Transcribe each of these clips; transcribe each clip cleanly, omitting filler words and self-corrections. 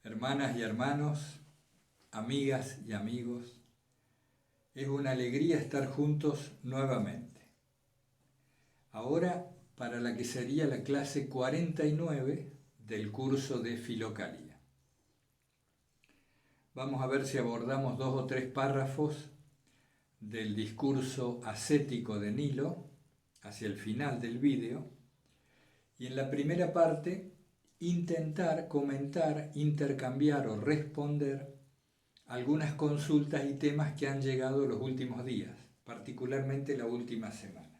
Hermanas y hermanos, amigas y amigos, es una alegría estar juntos nuevamente. Ahora para la que sería la clase 49 del curso de Filocalía. Vamos a ver si abordamos 2 o 3 párrafos del discurso ascético de Nilo hacia el final del vídeo, y en la primera parte intentar comentar, intercambiar o responder algunas consultas y temas que han llegado los últimos días, particularmente la última semana.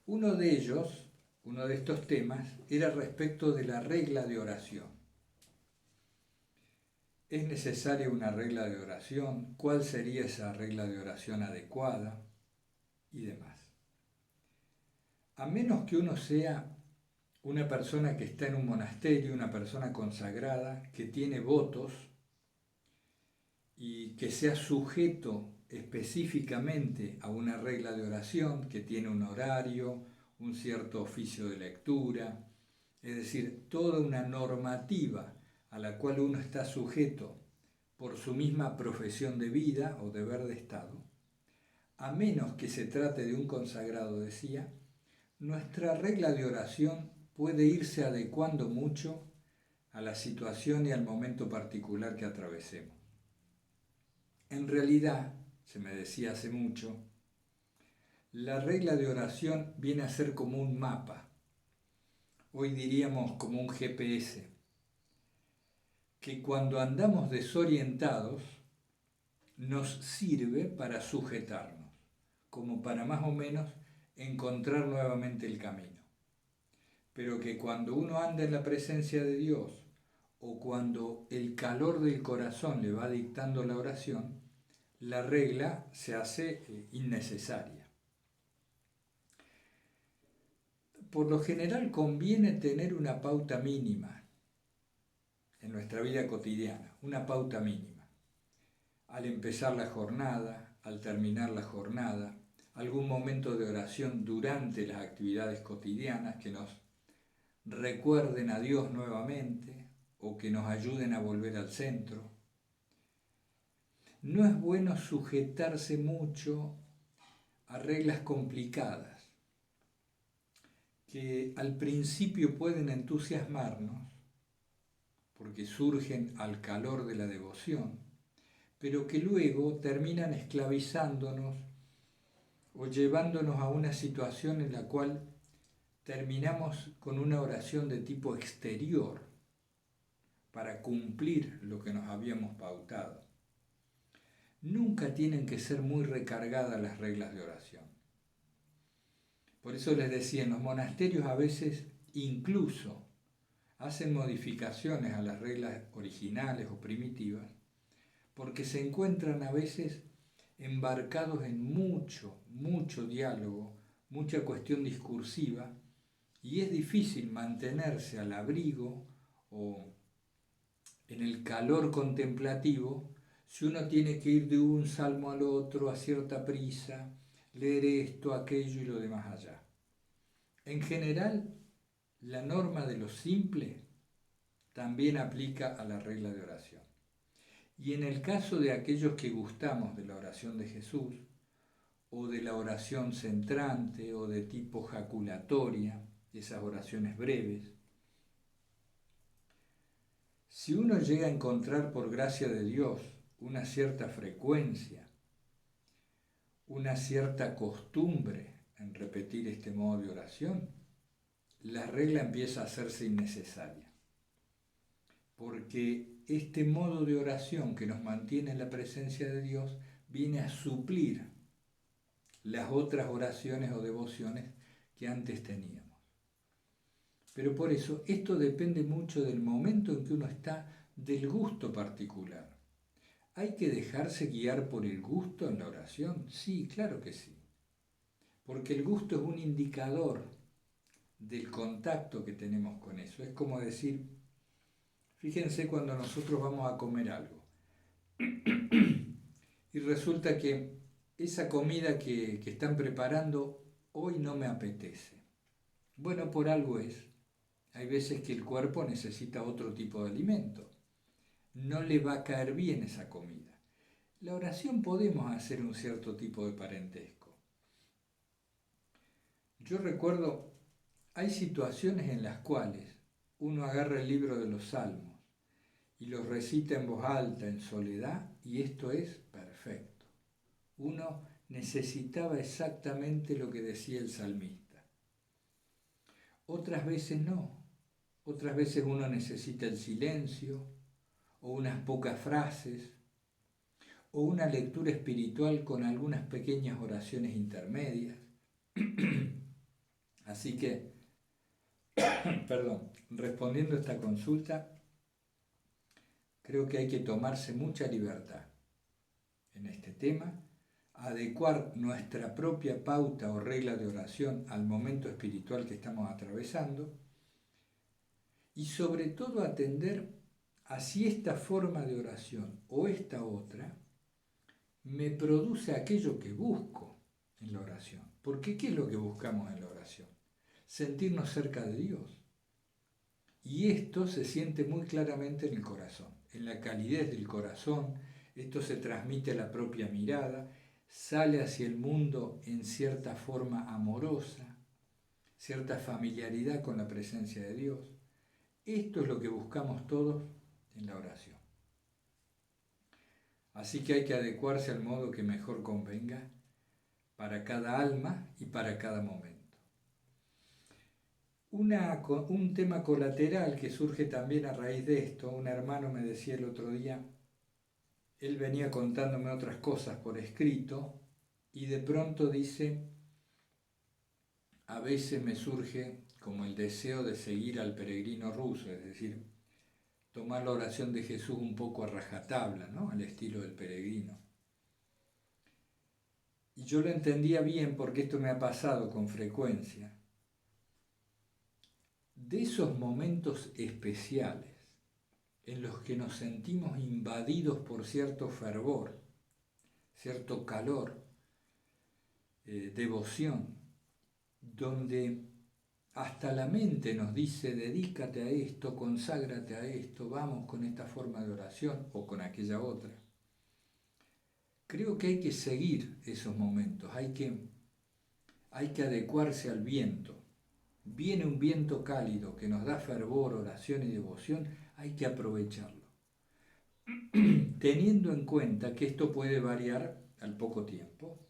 Uno de estos temas, era respecto de la regla de oración. ¿Es necesaria una regla de oración? ¿Cuál sería esa regla de oración adecuada? Y demás. A menos que uno sea una persona que está en un monasterio, una persona consagrada, que tiene votos y que sea sujeto específicamente a una regla de oración, que tiene un horario, un cierto oficio de lectura, es decir, toda una normativa a la cual uno está sujeto por su misma profesión de vida o deber de Estado, a menos que se trate de un consagrado, decía, nuestra regla de oración puede irse adecuando mucho a la situación y al momento particular que atravesemos. En realidad, se me decía hace mucho, la regla de oración viene a ser como un mapa, hoy diríamos como un GPS, que cuando andamos desorientados nos sirve para sujetarnos, como para más o menos encontrar nuevamente el camino. Pero que cuando uno anda en la presencia de Dios o cuando el calor del corazón le va dictando la oración, la regla se hace innecesaria. Por lo general conviene tener una pauta mínima en nuestra vida cotidiana, una pauta mínima. Al empezar la jornada, al terminar la jornada, algún momento de oración durante las actividades cotidianas que nos recuerden a Dios nuevamente o que nos ayuden a volver al centro. No es bueno sujetarse mucho a reglas complicadas que al principio pueden entusiasmarnos porque surgen al calor de la devoción, pero que luego terminan esclavizándonos o llevándonos a una situación en la cual terminamos con una oración de tipo exterior para cumplir lo que nos habíamos pautado. Nunca tienen que ser muy recargadas las reglas de oración. Por eso les decía, en los monasterios a veces incluso hacen modificaciones a las reglas originales o primitivas, porque se encuentran a veces embarcados en mucho diálogo, mucha cuestión discursiva, y es difícil mantenerse al abrigo o en el calor contemplativo si uno tiene que ir de un salmo al otro a cierta prisa, leer esto, aquello y lo demás allá. En general, la norma de lo simple también aplica a la regla de oración. Y en el caso de aquellos que gustamos de la oración de Jesús, o de la oración centrante, o de tipo jaculatoria, esas oraciones breves, si uno llega a encontrar por gracia de Dios una cierta frecuencia, una cierta costumbre en repetir este modo de oración, la regla empieza a hacerse innecesaria. Porque este modo de oración que nos mantiene en la presencia de Dios viene a suplir las otras oraciones o devociones que antes teníamos. Pero por eso esto depende mucho del momento en que uno está, del gusto particular. ¿Hay que dejarse guiar por el gusto en la oración? Sí, claro que sí. Porque el gusto es un indicador del contacto que tenemos con eso. Es como decir, fíjense cuando nosotros vamos a comer algo y resulta que esa comida que están preparando hoy no me apetece. Bueno, por algo es. Hay veces que el cuerpo necesita otro tipo de alimento. No le va a caer bien esa comida. La oración podemos hacer un cierto tipo de parentesco. Yo recuerdo, hay situaciones en las cuales uno agarra el libro de los Salmos y los recita en voz alta, en soledad, y esto es perfecto. Uno necesitaba exactamente lo que decía el salmista. Otras veces no. Otras veces uno necesita el silencio, o unas pocas frases, o una lectura espiritual con algunas pequeñas oraciones intermedias. Así que, perdón, respondiendo a esta consulta, creo que hay que tomarse mucha libertad en este tema, adecuar nuestra propia pauta o regla de oración al momento espiritual que estamos atravesando y sobre todo atender a si esta forma de oración o esta otra me produce aquello que busco en la oración. Porque ¿qué es lo que buscamos en la oración? Sentirnos cerca de Dios. Y esto se siente muy claramente en el corazón, en la calidez del corazón. Esto se transmite a la propia mirada, sale hacia el mundo en cierta forma amorosa, cierta familiaridad con la presencia de Dios. Esto es lo que buscamos todos en la oración. Así que hay que adecuarse al modo que mejor convenga para cada alma y para cada momento. Un tema colateral que surge también a raíz de esto, un hermano me decía el otro día, él venía contándome otras cosas por escrito y de pronto dice, a veces me surge como el deseo de seguir al peregrino ruso, es decir, tomar la oración de Jesús un poco a rajatabla, ¿no? Al estilo del peregrino. Y yo lo entendía bien porque esto me ha pasado con frecuencia. De esos momentos especiales en los que nos sentimos invadidos por cierto fervor, cierto calor, devoción, donde hasta la mente nos dice, dedícate a esto, conságrate a esto, vamos con esta forma de oración o con aquella otra. Creo que hay que seguir esos momentos, hay que adecuarse al viento. Viene un viento cálido que nos da fervor, oración y devoción, hay que aprovecharlo. Teniendo en cuenta que esto puede variar al poco tiempo.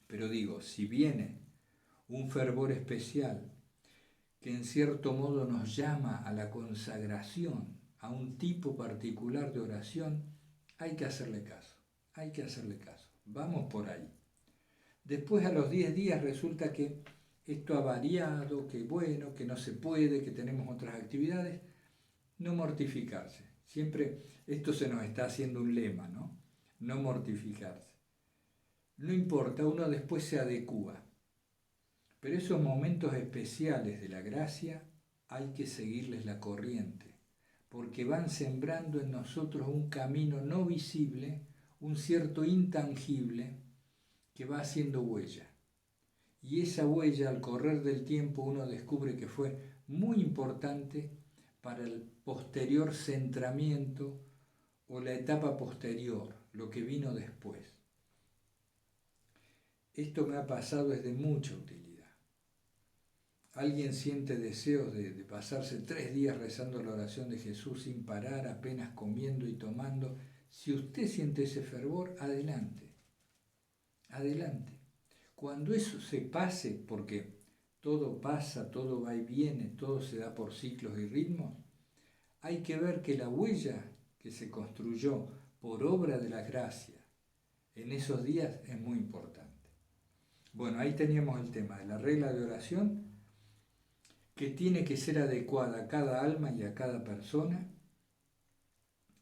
Pero digo, si viene un fervor especial que en cierto modo nos llama a la consagración, a un tipo particular de oración, hay que hacerle caso, hay que hacerle caso. Vamos por ahí. Después a los 10 días resulta que esto ha variado, que bueno, que no se puede, que tenemos otras actividades. No mortificarse. Siempre esto se nos está haciendo un lema, ¿no? No mortificarse. No importa, uno después se adecúa. Pero esos momentos especiales de la gracia hay que seguirles la corriente, porque van sembrando en nosotros un camino no visible, un cierto intangible que va haciendo huella. Y esa huella, al correr del tiempo, uno descubre que fue muy importante para el posterior centramiento o la etapa posterior, lo que vino después. Esto me ha pasado, es de mucha utilidad. Alguien siente deseos de pasarse 3 días rezando la oración de Jesús sin parar, apenas comiendo y tomando. Si usted siente ese fervor, adelante, adelante. Cuando eso se pase, porque todo pasa, todo va y viene, todo se da por ciclos y ritmos, hay que ver que la huella que se construyó por obra de la gracia en esos días es muy importante. Bueno, ahí teníamos el tema de la regla de oración que tiene que ser adecuada a cada alma y a cada persona,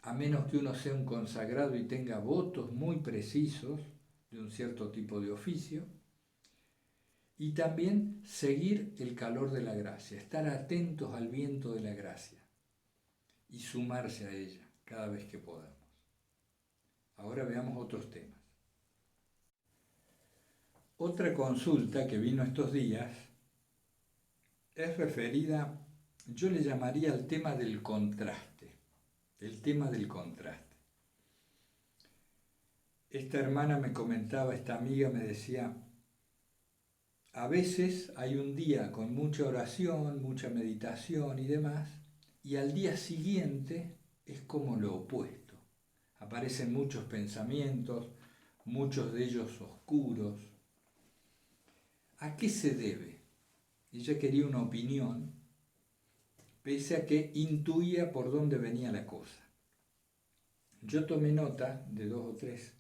a menos que uno sea un consagrado y tenga votos muy precisos de un cierto tipo de oficio, y también seguir el calor de la gracia, estar atentos al viento de la gracia y sumarse a ella cada vez que podamos. Ahora veamos otros temas. Otra consulta que vino estos días es referida yo le llamaría el tema del contraste, el tema del contraste. Esta hermana me comentaba, esta amiga me decía, a veces hay un día con mucha oración, mucha meditación y demás, y al día siguiente es como lo opuesto. Aparecen muchos pensamientos, muchos de ellos oscuros. ¿A qué se debe? Ella quería una opinión, pese a que intuía por dónde venía la cosa. Yo tomé nota de 2 o 3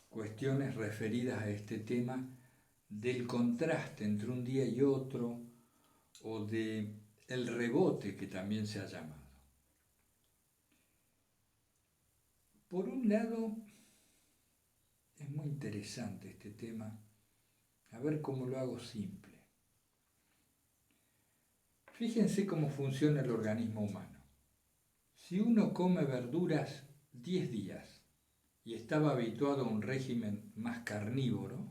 cuestiones referidas a este tema del contraste entre un día y otro, o de el rebote que también se ha llamado. Por un lado, es muy interesante este tema, a ver cómo lo hago simple. Fíjense cómo funciona el organismo humano. Si uno come verduras 10 días y estaba habituado a un régimen más carnívoro,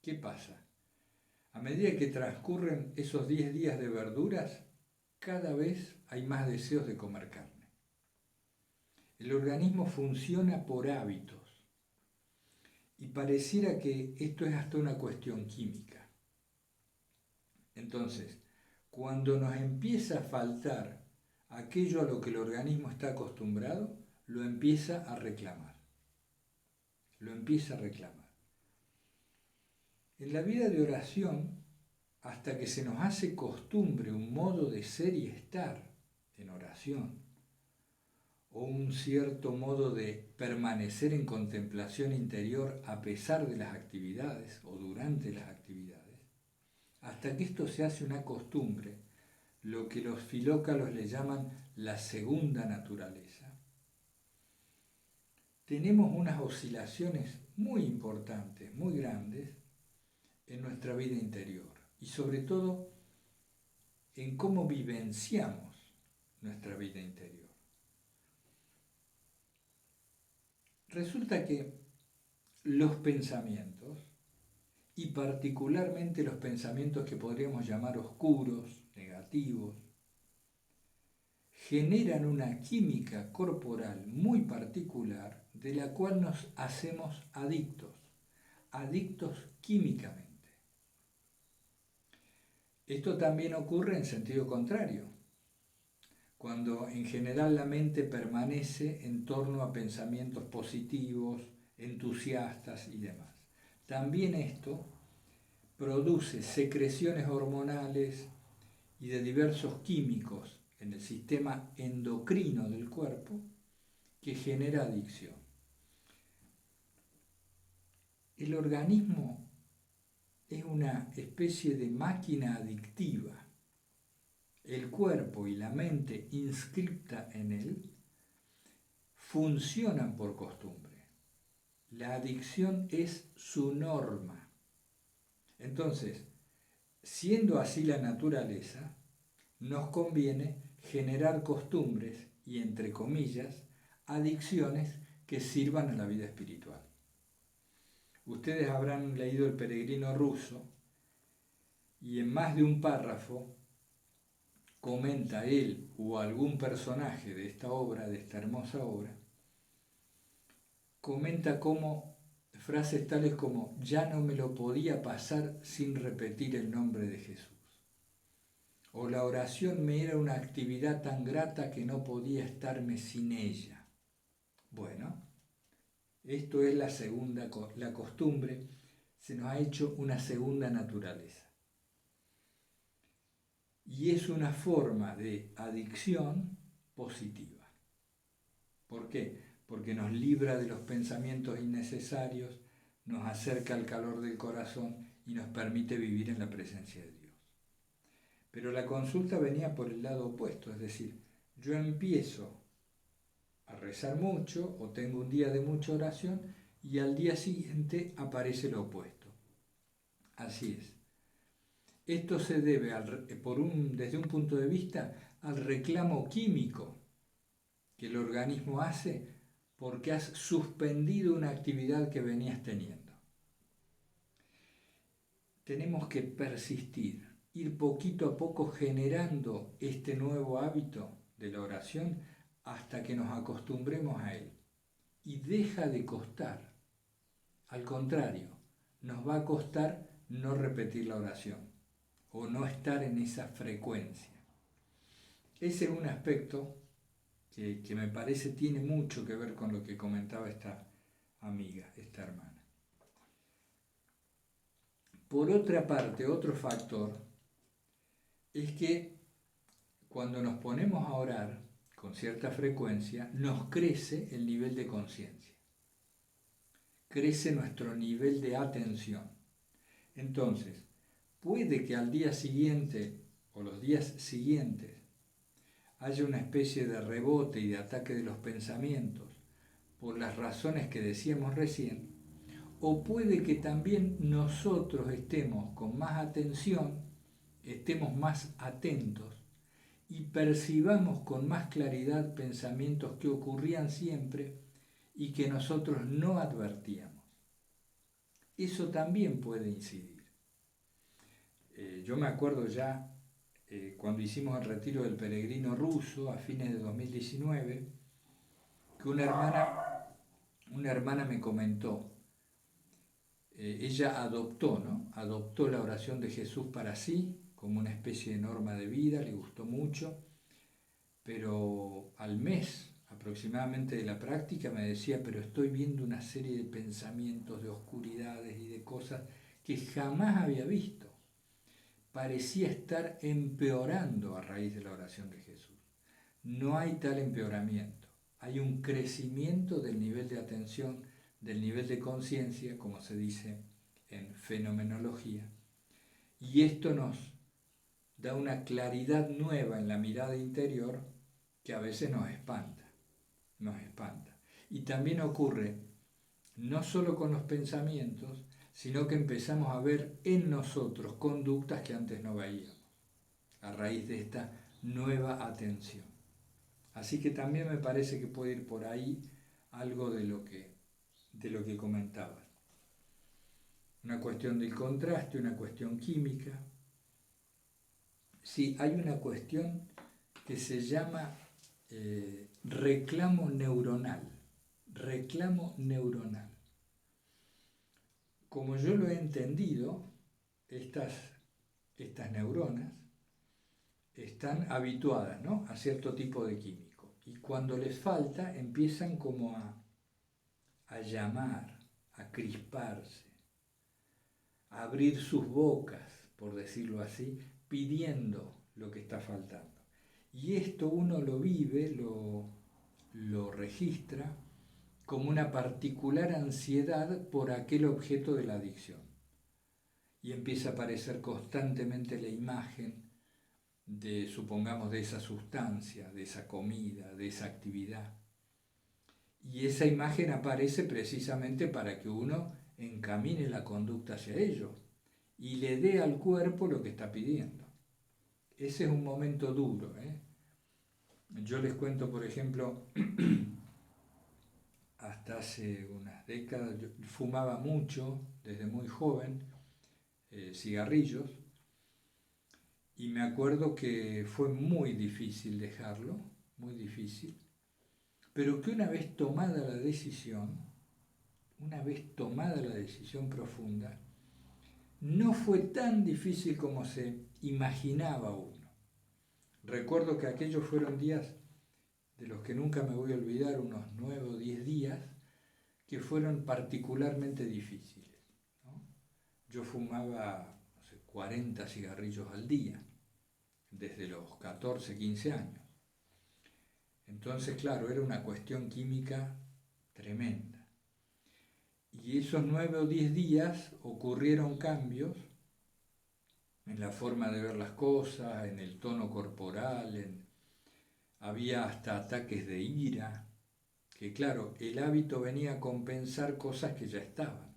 ¿qué pasa? A medida que transcurren esos 10 días de verduras, cada vez hay más deseos de comer carne. El organismo funciona por hábitos y pareciera que esto es hasta una cuestión química. Entonces, cuando nos empieza a faltar aquello a lo que el organismo está acostumbrado, lo empieza a reclamar. Lo empieza a reclamar. En la vida de oración, hasta que se nos hace costumbre un modo de ser y estar en oración, o un cierto modo de permanecer en contemplación interior a pesar de las actividades o durante las actividades, hasta que esto se hace una costumbre, lo que los filócalos le llaman la segunda naturaleza, tenemos unas oscilaciones muy importantes, muy grandes, en nuestra vida interior y sobre todo en cómo vivenciamos nuestra vida interior. Resulta que los pensamientos, y particularmente los pensamientos que podríamos llamar oscuros, negativos, generan una química corporal muy particular de la cual nos hacemos adictos químicamente. Esto también ocurre en sentido contrario, cuando en general la mente permanece en torno a pensamientos positivos, entusiastas y demás. También esto produce secreciones hormonales y de diversos químicos en el sistema endocrino del cuerpo que genera adicción. El organismo es una especie de máquina adictiva. El cuerpo y la mente inscripta en él funcionan por costumbre. La adicción es su norma. Entonces, siendo así la naturaleza, nos conviene generar costumbres y, entre comillas, adicciones que sirvan a la vida espiritual. Ustedes habrán leído El peregrino ruso y en más de un párrafo comenta él o algún personaje de esta obra, de esta hermosa obra, comenta cómo frases tales como ya no me lo podía pasar sin repetir el nombre de Jesús. O la oración me era una actividad tan grata que no podía estarme sin ella. Bueno, esto es la costumbre, se nos ha hecho una segunda naturaleza. Y es una forma de adicción positiva. ¿Por qué? Porque nos libra de los pensamientos innecesarios, nos acerca al calor del corazón y nos permite vivir en la presencia de Dios. Pero la consulta venía por el lado opuesto, es decir, yo empiezo a rezar mucho o tengo un día de mucha oración y al día siguiente aparece lo opuesto. Así es. Esto se debe, desde un punto de vista, al reclamo químico que el organismo hace porque has suspendido una actividad que venías teniendo. Tenemos que persistir, ir poquito a poco generando este nuevo hábito de la oración hasta que nos acostumbremos a él. Y deja de costar. Al contrario, nos va a costar no repetir la oración o no estar en esa frecuencia. Ese es un aspecto que me parece tiene mucho que ver con lo que comentaba esta amiga, esta hermana. Por otra parte, otro factor es que cuando nos ponemos a orar con cierta frecuencia, nos crece el nivel de conciencia, crece nuestro nivel de atención. Entonces, puede que al día siguiente o los días siguientes haya una especie de rebote y de ataque de los pensamientos por las razones que decíamos recién, o puede que también nosotros estemos con más atención, estemos más atentos y percibamos con más claridad pensamientos que ocurrían siempre y que nosotros no advertíamos. Eso también puede incidir. Yo me acuerdo ya cuando hicimos el retiro del peregrino ruso a fines de 2019, que una hermana me comentó, ella adoptó, ¿no? Adoptó la oración de Jesús para sí, como una especie de norma de vida, le gustó mucho, pero al mes aproximadamente de la práctica me decía, pero estoy viendo una serie de pensamientos, de oscuridades y de cosas que jamás había visto. Parecía estar empeorando a raíz de la oración de Jesús. No hay tal empeoramiento, hay un crecimiento del nivel de atención, del nivel de conciencia, como se dice en fenomenología, y esto nos da una claridad nueva en la mirada interior que a veces nos espanta. Y también ocurre no solo con los pensamientos, sino que empezamos a ver en nosotros conductas que antes no veíamos, a raíz de esta nueva atención. Así que también me parece que puede ir por ahí algo de lo que comentabas. Una cuestión del contraste, una cuestión química. Sí, hay una cuestión que se llama reclamo neuronal. Reclamo neuronal. Como yo lo he entendido, estas neuronas están habituadas, ¿no?, a cierto tipo de químico. Y cuando les falta, empiezan como a llamar, a crisparse, a abrir sus bocas, por decirlo así, pidiendo lo que está faltando. Y esto uno lo vive, lo registra como una particular ansiedad por aquel objeto de la adicción. Y empieza a aparecer constantemente la imagen de, supongamos, de esa sustancia, de esa comida, de esa actividad. Y esa imagen aparece precisamente para que uno encamine la conducta hacia ello y le dé al cuerpo lo que está pidiendo. Ese es un momento duro, ¿eh? Yo les cuento, por ejemplo, hasta hace unas décadas, yo fumaba mucho, desde muy joven, cigarrillos, y me acuerdo que fue muy difícil dejarlo, muy difícil, pero que una vez tomada la decisión profunda, no fue tan difícil como se imaginaba uno. Recuerdo que aquellos fueron días de los que nunca me voy a olvidar, unos 9 o 10 días, que fueron particularmente difíciles, ¿no? Yo fumaba, no sé, 40 cigarrillos al día, desde los 14, 15 años. Entonces, claro, era una cuestión química tremenda. Y esos 9 o 10 días ocurrieron cambios en la forma de ver las cosas, en el tono corporal, había hasta ataques de ira, que claro, el hábito venía a compensar cosas que ya estaban.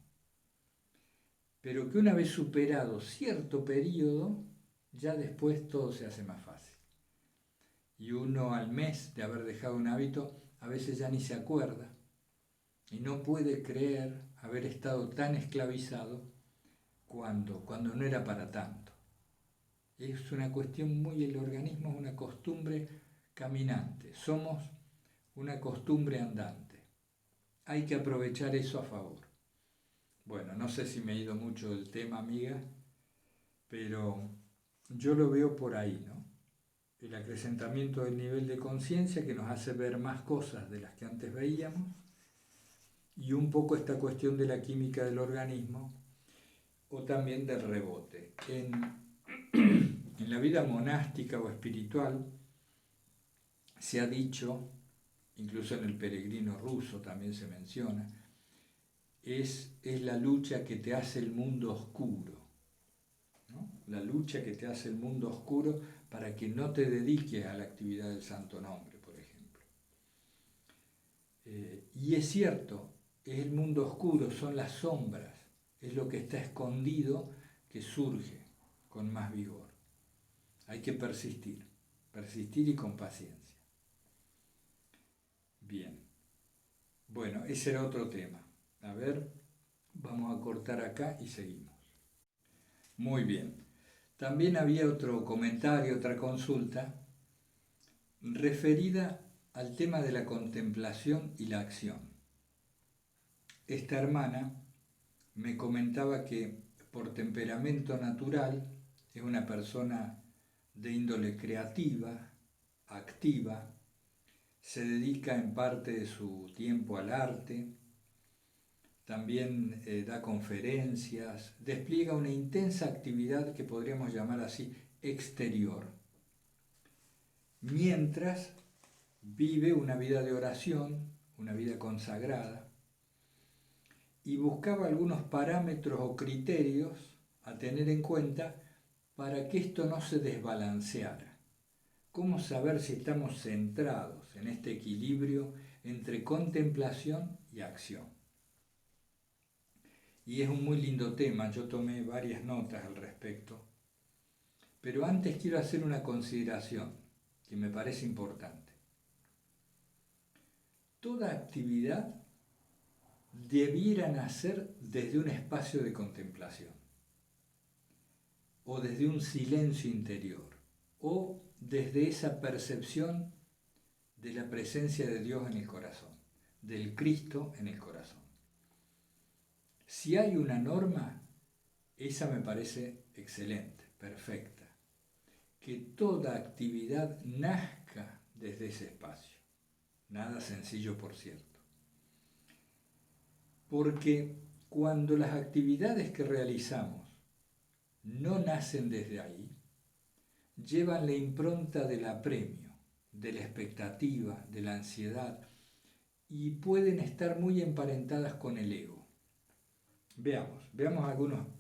Pero que una vez superado cierto periodo, ya después todo se hace más fácil. Y uno al mes de haber dejado un hábito, a veces ya ni se acuerda y no puede creer haber estado tan esclavizado cuando no era para tanto. Es una cuestión el organismo es una costumbre caminante, somos una costumbre andante. Hay que aprovechar eso a favor. Bueno, no sé si me he ido mucho del tema, amiga, pero yo lo veo por ahí, ¿no? El acrecentamiento del nivel de conciencia que nos hace ver más cosas de las que antes veíamos, y un poco esta cuestión de la química del organismo o también del rebote. En la vida monástica o espiritual se ha dicho, incluso en el peregrino ruso también se menciona, es la lucha que te hace el mundo oscuro, ¿no? La lucha que te hace el mundo oscuro para que no te dediques a la actividad del Santo Nombre, por ejemplo. Y es cierto, es el mundo oscuro, son las sombras, es lo que está escondido que surge con más vigor. Hay que persistir y con paciencia. Bien, bueno, ese era otro tema. A ver, vamos a cortar acá y seguimos. Muy bien. También había otro comentario, otra consulta, referida al tema de la contemplación y la acción. Esta hermana me comentaba que por temperamento natural es una persona de índole creativa, activa, se dedica en parte de su tiempo al arte, también da conferencias, despliega una intensa actividad que podríamos llamar así exterior, mientras vive una vida de oración, una vida consagrada, y buscaba algunos parámetros o criterios a tener en cuenta para que esto no se desbalanceara. ¿Cómo saber si estamos centrados en este equilibrio entre contemplación y acción? Y es un muy lindo tema, yo tomé varias notas al respecto, pero antes quiero hacer una consideración que me parece importante. Toda actividad debiera nacer desde un espacio de contemplación, o desde un silencio interior, o desde esa percepción de la presencia de Dios en el corazón, del Cristo en el corazón. Si hay una norma, esa me parece excelente, perfecta, que toda actividad nazca desde ese espacio. Nada sencillo, por cierto. Porque cuando las actividades que realizamos no nacen desde ahí, llevan la impronta del apremio, de la expectativa, de la ansiedad, y pueden estar muy emparentadas con el ego. Veamos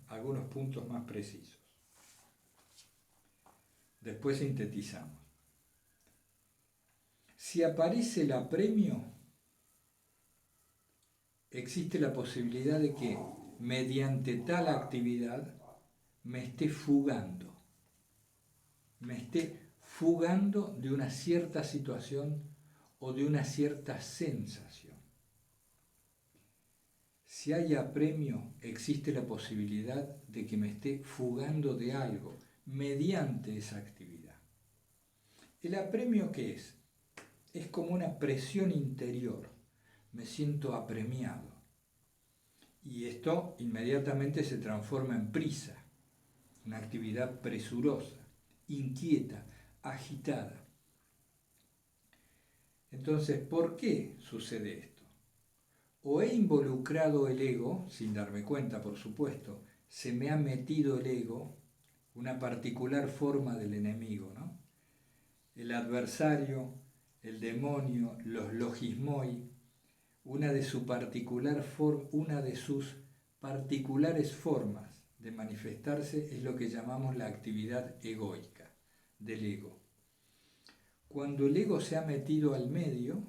algunos puntos más precisos. Después sintetizamos. Si aparece el apremio, existe la posibilidad de que mediante tal actividad me esté fugando de una cierta situación o de una cierta sensación. Si hay apremio, existe la posibilidad de que me esté fugando de algo mediante esa actividad. ¿El apremio qué es? Es como una presión interior. Me siento apremiado. Y esto inmediatamente se transforma en prisa, una actividad presurosa, inquieta, agitada. Entonces, ¿por qué sucede esto? O he involucrado el ego, sin darme cuenta, por supuesto, se me ha metido el ego, una particular forma del enemigo, ¿no? El adversario, el demonio, los logismoi, una de sus particulares formas de manifestarse es lo que llamamos la actividad egoica del ego. Cuando el ego se ha metido al medio,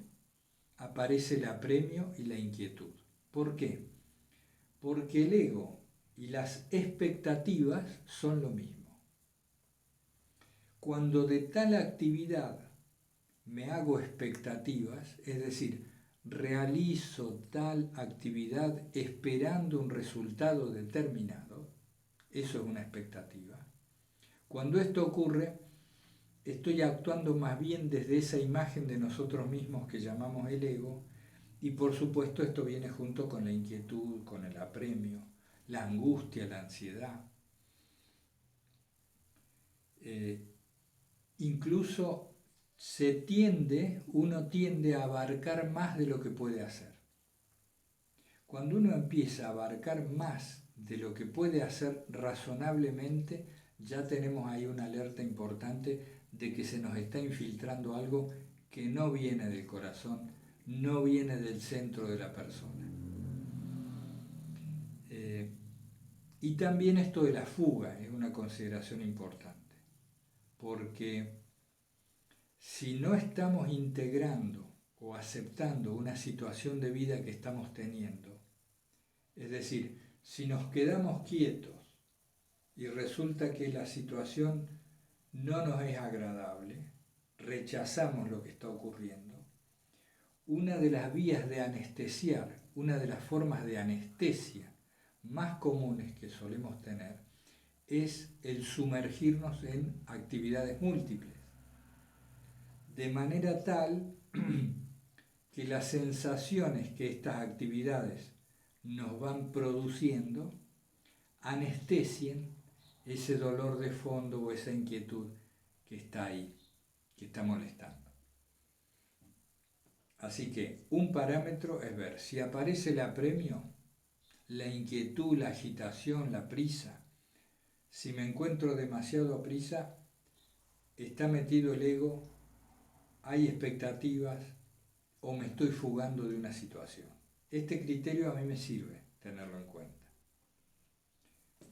aparece el apremio y la inquietud. ¿Por qué? Porque el ego y las expectativas son lo mismo. Cuando de tal actividad me hago expectativas, es decir, realizo tal actividad esperando un resultado determinado, eso es una expectativa. Cuando esto ocurre, estoy actuando más bien desde esa imagen de nosotros mismos que llamamos el ego, y por supuesto esto viene junto con la inquietud, con el apremio, la angustia, la ansiedad. Incluso uno tiende a abarcar más de lo que puede hacer. Cuando uno empieza a abarcar más de lo que puede hacer razonablemente, ya tenemos ahí una alerta importante de que se nos está infiltrando algo que no viene del corazón, no viene del centro de la persona. Y también esto de la fuga es una consideración importante, porque si no estamos integrando o aceptando una situación de vida que estamos teniendo, es decir, si nos quedamos quietos y resulta que la situación no nos es agradable, rechazamos lo que está ocurriendo, una de las vías de anestesiar, una de las formas de anestesia más comunes que solemos tener es el sumergirnos en actividades múltiples, de manera tal que las sensaciones que estas actividades nos van produciendo anestesien ese dolor de fondo o esa inquietud que está ahí, que está molestando. Así que un parámetro es ver si aparece el apremio, la inquietud, la agitación, la prisa. Si me encuentro demasiado a prisa, está metido el ego, hay expectativas o me estoy fugando de una situación. Este criterio a mí me sirve tenerlo en cuenta.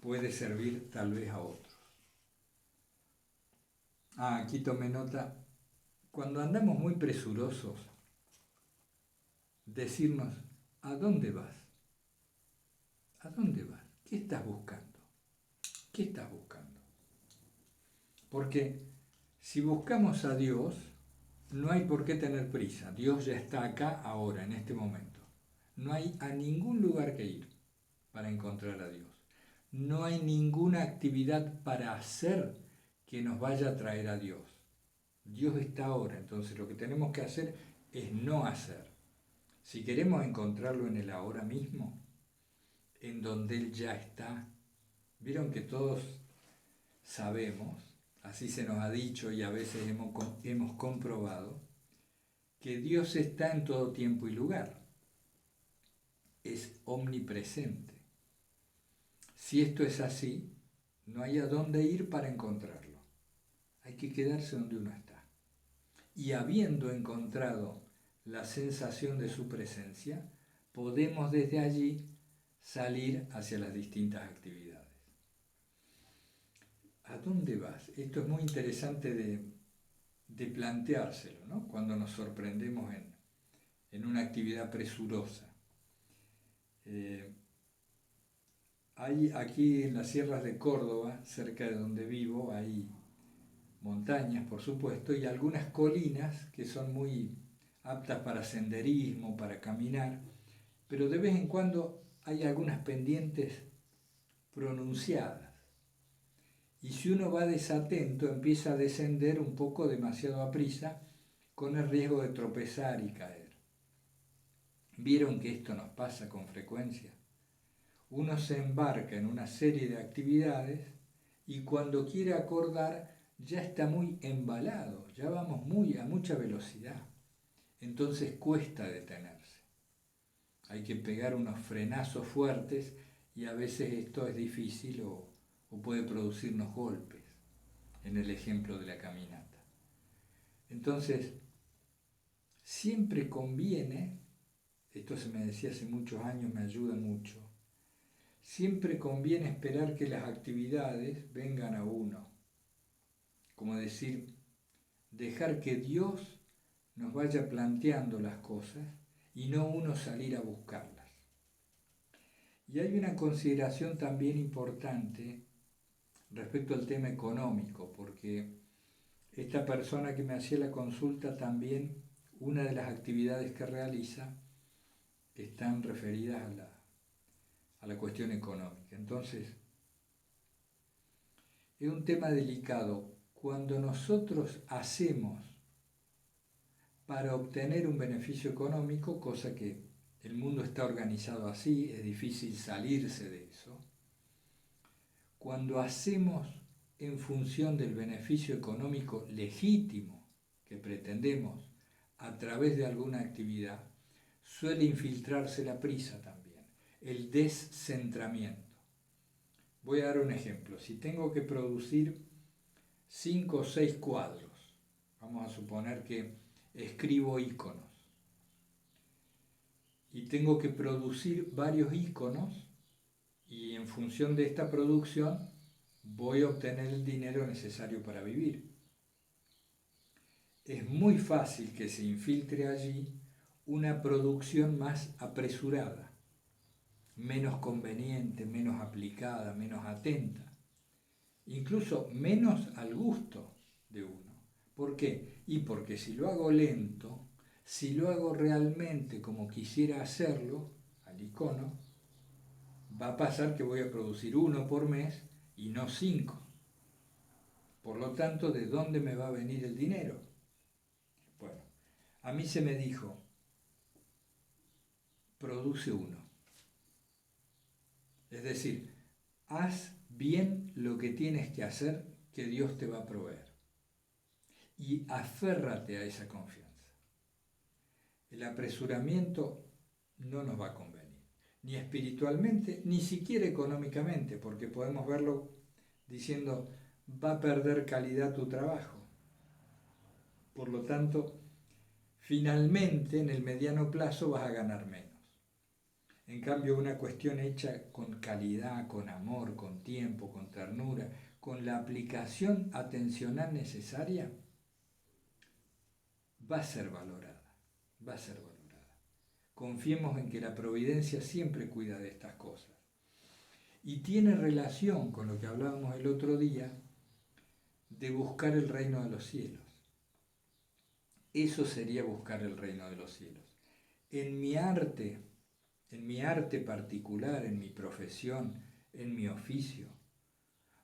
Puede servir tal vez a otros. Aquí tomé nota. Cuando andamos muy presurosos, decirnos, ¿a dónde vas? ¿A dónde vas? ¿Qué estás buscando? ¿Qué estás buscando? Porque si buscamos a Dios, no hay por qué tener prisa. Dios ya está acá, ahora, en este momento. No hay a ningún lugar que ir para encontrar a Dios. No hay ninguna actividad para hacer que nos vaya a traer a Dios. Dios está ahora, entonces lo que tenemos que hacer es no hacer. Si queremos encontrarlo en el ahora mismo, en donde Él ya está, vieron que todos sabemos, así se nos ha dicho y a veces hemos comprobado, que Dios está en todo tiempo y lugar, es omnipresente. Si esto es así, no hay a dónde ir para encontrarlo, hay que quedarse donde uno está. Y habiendo encontrado la sensación de su presencia, podemos desde allí salir hacia las distintas actividades. ¿A dónde vas? Esto es muy interesante de planteárselo, ¿no? Cuando nos sorprendemos en una actividad presurosa. Hay aquí en las sierras de Córdoba, cerca de donde vivo, hay montañas, por supuesto, y algunas colinas que son muy aptas para senderismo, para caminar, pero de vez en cuando hay algunas pendientes pronunciadas. Y si uno va desatento, empieza a descender un poco demasiado a prisa, con el riesgo de tropezar y caer. ¿Vieron que esto nos pasa con frecuencia? Uno se embarca en una serie de actividades y cuando quiere acordar ya está muy embalado, ya vamos a mucha velocidad. Entonces cuesta detenerse. Hay que pegar unos frenazos fuertes y a veces esto es difícil o puede producirnos golpes, en el ejemplo de la caminata. Entonces, siempre conviene, esto se me decía hace muchos años, me ayuda mucho, siempre conviene esperar que las actividades vengan a uno. Como decir, dejar que Dios nos vaya planteando las cosas y no uno salir a buscarlas. Y hay una consideración también importante respecto al tema económico, porque esta persona que me hacía la consulta también, una de las actividades que realiza están referidas a la cuestión económica. Entonces, es un tema delicado. Cuando nosotros hacemos para obtener un beneficio económico, cosa que el mundo está organizado así, es difícil salirse de eso. Cuando hacemos en función del beneficio económico legítimo que pretendemos a través de alguna actividad, suele infiltrarse la prisa también, el descentramiento. Voy a dar un ejemplo. Si tengo que producir 5 o 6 cuadros, vamos a suponer que escribo iconos, y tengo que producir varios iconos, y en función de esta producción voy a obtener el dinero necesario para vivir. Es muy fácil que se infiltre allí una producción más apresurada, menos conveniente, menos aplicada, menos atenta, incluso menos al gusto de uno. ¿Por qué? Y porque si lo hago lento, si lo hago realmente como quisiera hacerlo, al icono, va a pasar que voy a producir 1 por mes y no 5. Por lo tanto, ¿de dónde me va a venir el dinero? Bueno, a mí se me dijo, produce 1. Es decir, haz bien lo que tienes que hacer, que Dios te va a proveer. Y aférrate a esa confianza. El apresuramiento no nos va a convenir, ni espiritualmente, ni siquiera económicamente, porque podemos verlo diciendo, va a perder calidad tu trabajo. Por lo tanto, finalmente, en el mediano plazo vas a ganar menos. En cambio, una cuestión hecha con calidad, con amor, con tiempo, con ternura, con la aplicación atencional necesaria, va a ser valorada, va a ser valorada. Confiemos en que la providencia siempre cuida de estas cosas. Y tiene relación con lo que hablábamos el otro día de buscar el reino de los cielos. Eso sería buscar el reino de los cielos. En mi arte particular, en mi profesión, en mi oficio,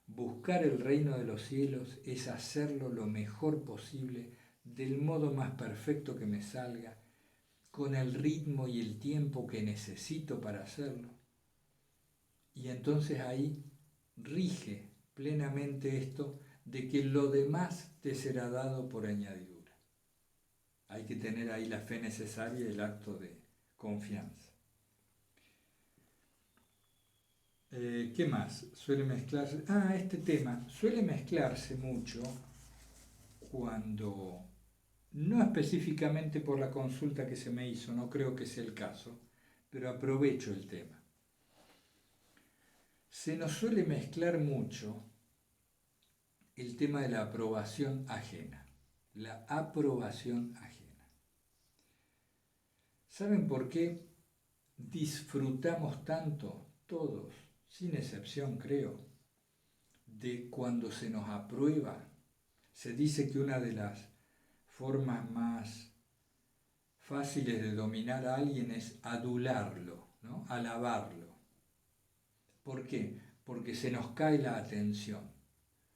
buscar el reino de los cielos es hacerlo lo mejor posible, del modo más perfecto que me salga, con el ritmo y el tiempo que necesito para hacerlo. Y entonces ahí rige plenamente esto de que lo demás te será dado por añadidura. Hay que tener ahí la fe necesaria y el acto de confianza. ¿Qué más? Suele mezclarse. Este tema suele mezclarse mucho cuando, no específicamente por la consulta que se me hizo, no creo que sea el caso, pero aprovecho el tema. Se nos suele mezclar mucho el tema de la aprobación ajena. La aprobación ajena. ¿Saben por qué disfrutamos tanto, todos, sin excepción creo, de cuando se nos aprueba? Se dice que una de las formas más fáciles de dominar a alguien es adularlo, ¿no? Alabarlo. ¿Por qué? Porque se nos cae la atención.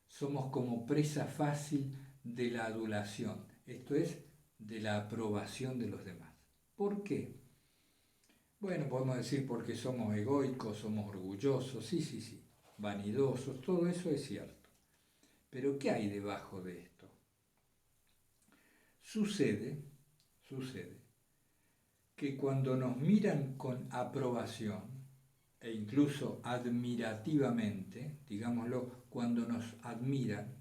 Somos como presa fácil de la adulación, esto es, de la aprobación de los demás. ¿Por qué? Bueno, podemos decir porque somos egoicos, somos orgullosos, sí, vanidosos, todo eso es cierto. Pero ¿qué hay debajo de esto? Sucede que cuando nos miran con aprobación, e incluso admirativamente, digámoslo, cuando nos admiran,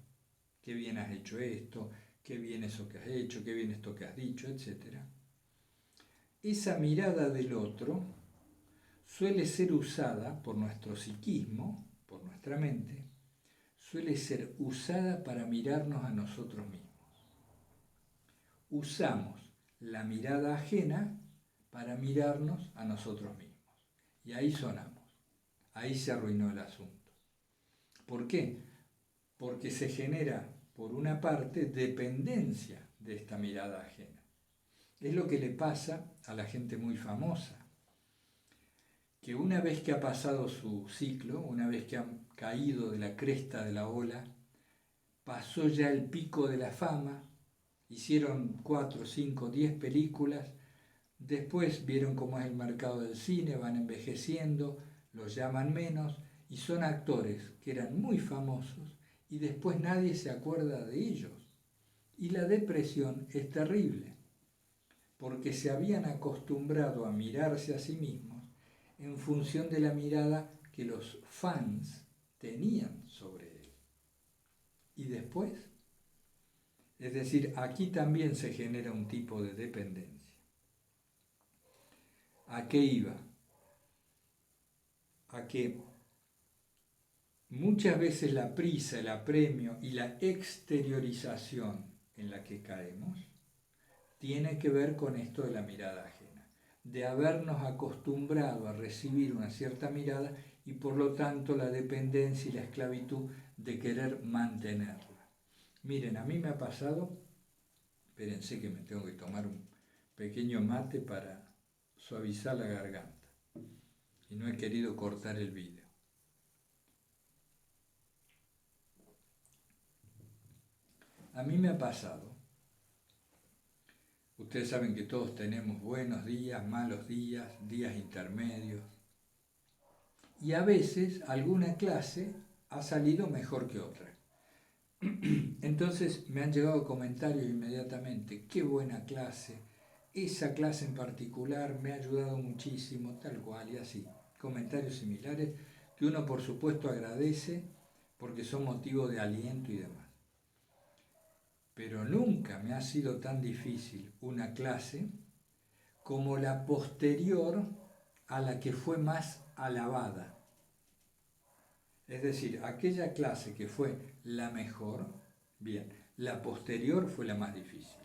qué bien has hecho esto, qué bien eso que has hecho, qué bien esto que has dicho, etc. Esa mirada del otro suele ser usada por nuestro psiquismo, por nuestra mente, suele ser usada para mirarnos a nosotros mismos. Usamos la mirada ajena para mirarnos a nosotros mismos. Y ahí sonamos. Ahí se arruinó el asunto. ¿Por qué? Porque se genera, por una parte, dependencia de esta mirada ajena. Es lo que le pasa a la gente muy famosa, que una vez que ha pasado su ciclo, una vez que han caído de la cresta de la ola, pasó ya el pico de la fama, hicieron 4, 5, 10 películas, después vieron cómo es el mercado del cine, van envejeciendo, los llaman menos y son actores que eran muy famosos y después nadie se acuerda de ellos. Y la depresión es terrible, porque se habían acostumbrado a mirarse a sí mismos en función de la mirada que los fans tenían sobre él. Y después, es decir, aquí también se genera un tipo de dependencia. ¿A qué iba? A que muchas veces la prisa, el apremio y la exteriorización en la que caemos tiene que ver con esto de la mirada ajena, de habernos acostumbrado a recibir una cierta mirada y por lo tanto la dependencia y la esclavitud de querer mantenerla. Miren, a mí me ha pasado, espérense que me tengo que tomar un pequeño mate para suavizar la garganta y no he querido cortar el vídeo. A mí me ha pasado, ustedes saben que todos tenemos buenos días, malos días, días intermedios, y a veces alguna clase ha salido mejor que otra. Entonces me han llegado comentarios inmediatamente, qué buena clase, esa clase en particular me ha ayudado muchísimo, tal cual y así. Comentarios similares que uno por supuesto agradece porque son motivo de aliento y demás. Pero nunca me ha sido tan difícil una clase como la posterior a la que fue más alabada. Es decir, aquella clase que fue la mejor, bien, la posterior fue la más difícil,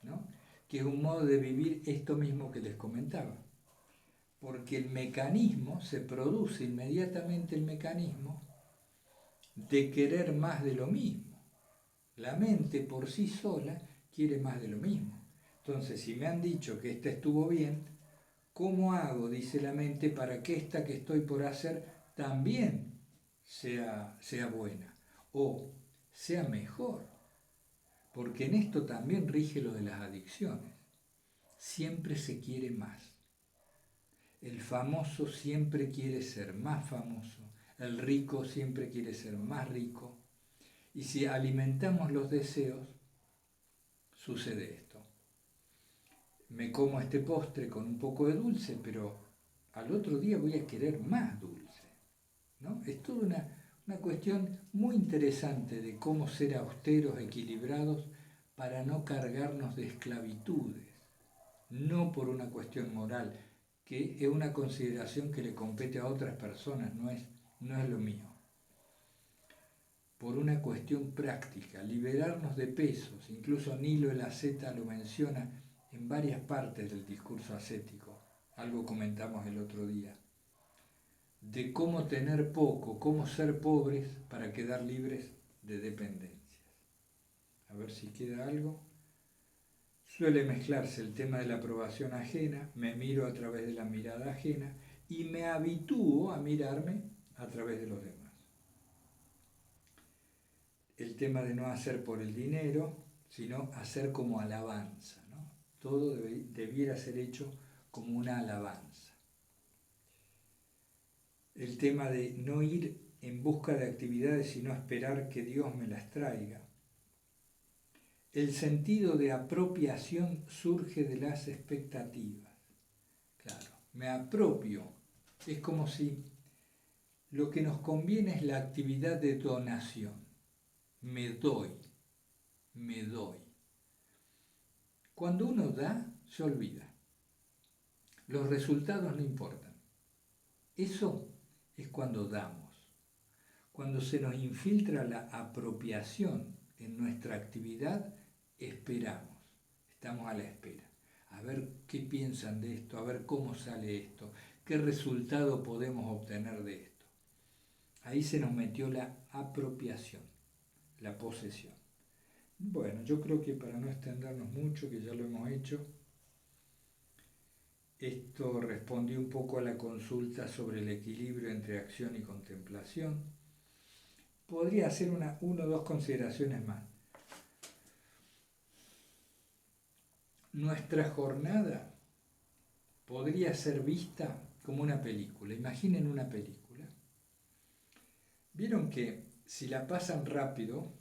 ¿no? Que es un modo de vivir esto mismo que les comentaba. Porque el mecanismo, se produce inmediatamente el mecanismo de querer más de lo mismo. La mente por sí sola quiere más de lo mismo. Entonces, si me han dicho que esta estuvo bien, ¿cómo hago, dice la mente, para que esta que estoy por hacer también sea buena o sea mejor? Porque en esto también rige lo de las adicciones. Siempre se quiere más. El famoso siempre quiere ser más famoso. El rico siempre quiere ser más rico. Y si alimentamos los deseos, sucede esto. Me como este postre con un poco de dulce, pero al otro día voy a querer más dulce, ¿no? Es toda una cuestión muy interesante de cómo ser austeros, equilibrados, para no cargarnos de esclavitudes, no por una cuestión moral, que es una consideración que le compete a otras personas, no es lo mío. Por una cuestión práctica, liberarnos de pesos, incluso Nilo el asceta lo menciona en varias partes del discurso ascético, algo comentamos el otro día, de cómo tener poco, cómo ser pobres para quedar libres de dependencias. A ver si queda algo. Suele mezclarse el tema de la aprobación ajena, me miro a través de la mirada ajena y me habitúo a mirarme a través de los demás. El tema de no hacer por el dinero, sino hacer como alabanza, ¿no? Todo debiera ser hecho como una alabanza. El tema de no ir en busca de actividades, sino esperar que Dios me las traiga. El sentido de apropiación surge de las expectativas. Claro, me apropio. Es como si lo que nos conviene es la actividad de donación. Me doy. Cuando uno da, se olvida. Los resultados no importan. Eso es cuando damos. Cuando se nos infiltra la apropiación en nuestra actividad, esperamos. Estamos a la espera. A ver qué piensan de esto, a ver cómo sale esto, qué resultado podemos obtener de esto. Ahí se nos metió la apropiación, la posesión. Bueno, yo creo que para no extendernos mucho, que ya lo hemos hecho, Esto respondió un poco a la consulta sobre el equilibrio entre acción y contemplación. Podría hacer una o dos consideraciones más. Nuestra jornada podría ser vista como una película. Imaginen una película. Vieron que si la pasan rápido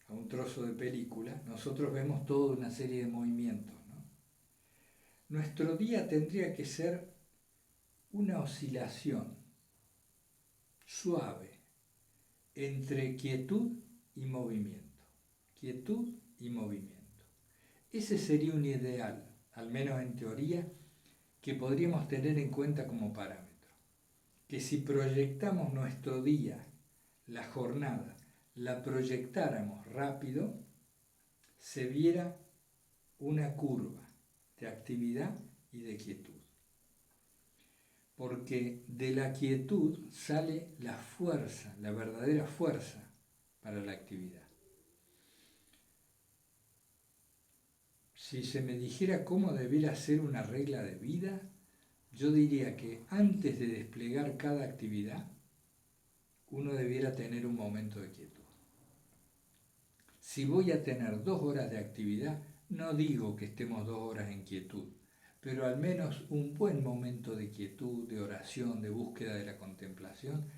a un trozo de película, nosotros vemos toda una serie de movimientos, ¿no? Nuestro día tendría que ser una oscilación suave entre quietud y movimiento. Quietud y movimiento. Ese sería un ideal, al menos en teoría, que podríamos tener en cuenta como parámetro. Que si proyectamos nuestro día, la jornada, la proyectáramos rápido, se viera una curva de actividad y de quietud. Porque de la quietud sale la fuerza, la verdadera fuerza para la actividad. Si se me dijera cómo debiera ser una regla de vida, yo diría que antes de desplegar cada actividad, uno debiera tener un momento de quietud. Si voy a tener 2 horas de actividad, no digo que estemos 2 horas en quietud, pero al menos un buen momento de quietud, de oración, de búsqueda de la contemplación,